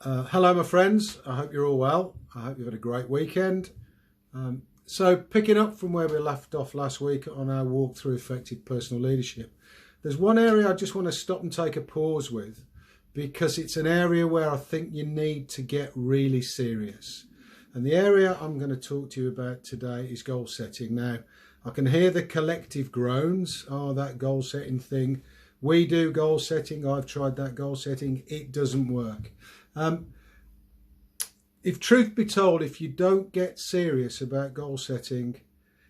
Hello my friends, I hope you're all well. I hope you've had a great weekend. So picking up from where we left off last week on our walk through effective personal leadership, there's one area I just want to stop and take a pause with, because it's an area where I think you need to get really serious. And the area I'm going to talk to you about today is goal setting. Now, I can hear the collective groans, that goal setting thing. We do goal setting, I've tried that goal setting, it doesn't work. If truth be told, if you don't get serious about goal setting,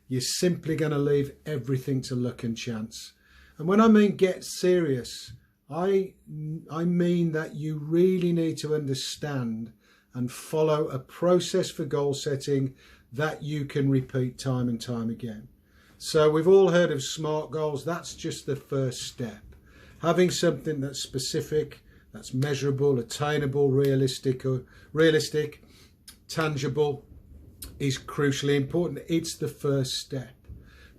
you're simply going to leave everything to luck and chance. And when I mean get serious, I mean that you really need to understand and follow a process for goal setting that you can repeat time and time again. So we've all heard of SMART goals. That's just the first step. Having something that's specific, that's measurable, attainable, realistic, tangible is crucially important. It's the first step.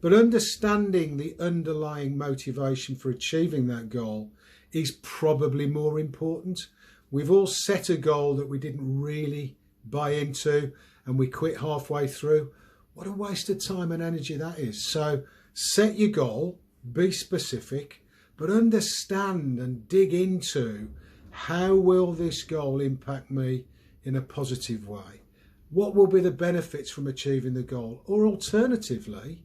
But understanding the underlying motivation for achieving that goal is probably more important. We've all set a goal that we didn't really buy into and we quit halfway through. What a waste of time and energy that is. So set your goal, be specific, but understand and dig into how will this goal impact me in a positive way? What will be the benefits from achieving the goal? Or alternatively,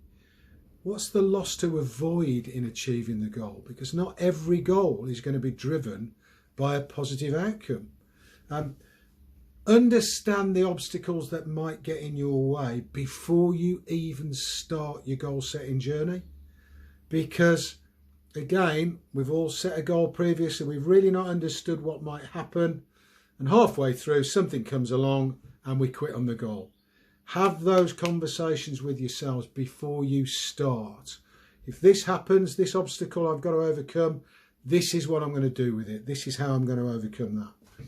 what's the loss to avoid in achieving the goal? Because not every goal is going to be driven by a positive outcome. Understand the obstacles that might get in your way before you even start your goal setting journey. Because again, we've all set a goal previously, we've really not understood what might happen, and halfway through something comes along and we quit on the goal. Have those conversations with yourselves before you start. If this happens, this obstacle I've got to overcome, this is what I'm going to do with it. This is how I'm going to overcome that.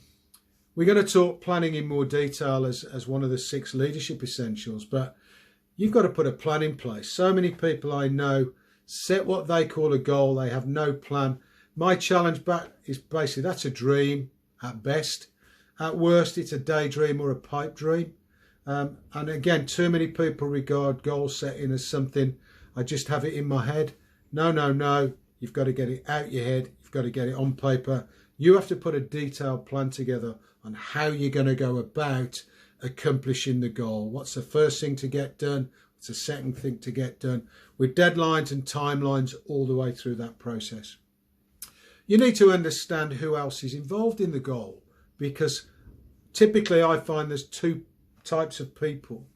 We're going to talk planning in more detail as one of the 6 leadership essentials, but you've got to put a plan in place. So many people I know set what they call a goal, they have no plan. My challenge back is basically that's a dream at best. At worst, it's a daydream or a pipe dream. And again, too many people regard goal setting as something, I just have it in my head. No. You've got to get it out your head. You've got to get it on paper. You have to put a detailed plan together on how you're going to go about accomplishing the goal. What's the first thing to get done? What's the second thing to get done? With deadlines and timelines all the way through that process. You need to understand who else is involved in the goal, because typically I find there's 2 types of people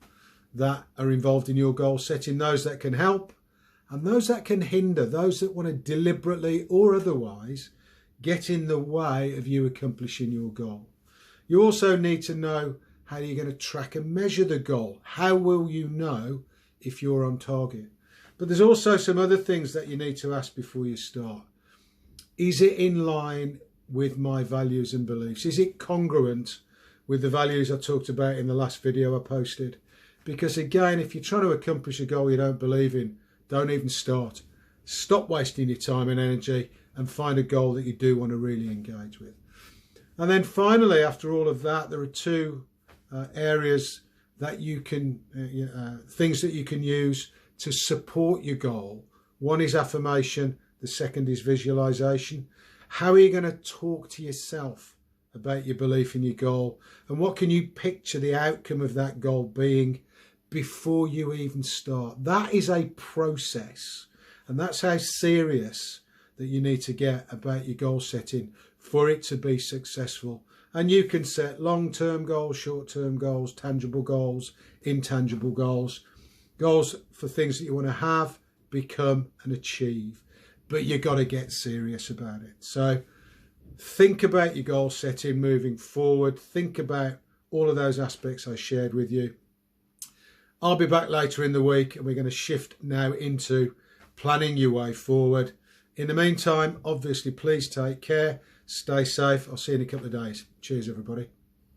that are involved in your goal setting: those that can help and those that can hinder, those that want to deliberately or otherwise get in the way of you accomplishing your goal. You also need to know how you're going to track and measure the goal. How will you know if you're on target? But there's also some other things that you need to ask before you start. Is it in line with my values and beliefs? Is it congruent with the values I talked about in the last video I posted? Because again, if you're trying to accomplish a goal you don't believe in, don't even start. Stop wasting your time and energy and find a goal that you do want to really engage with. And then finally, after all of that, there are 2 areas that you can, things that you can use to support your goal. One is affirmation. The second is visualization. How are you going to talk to yourself about your belief in your goal? And what can you picture the outcome of that goal being before you even start? That is a process. And that's how serious that you need to get about your goal setting for it to be successful. And you can set long-term goals, short-term goals, tangible goals, intangible goals, goals for things that you want to have, become and achieve. But you've got to get serious about it. So think about your goal setting moving forward. Think about all of those aspects I shared with you. I'll be back later in the week and we're going to shift now into planning your way forward. In the meantime, obviously, please take care. Stay safe. I'll see you in a couple of days. Cheers, everybody.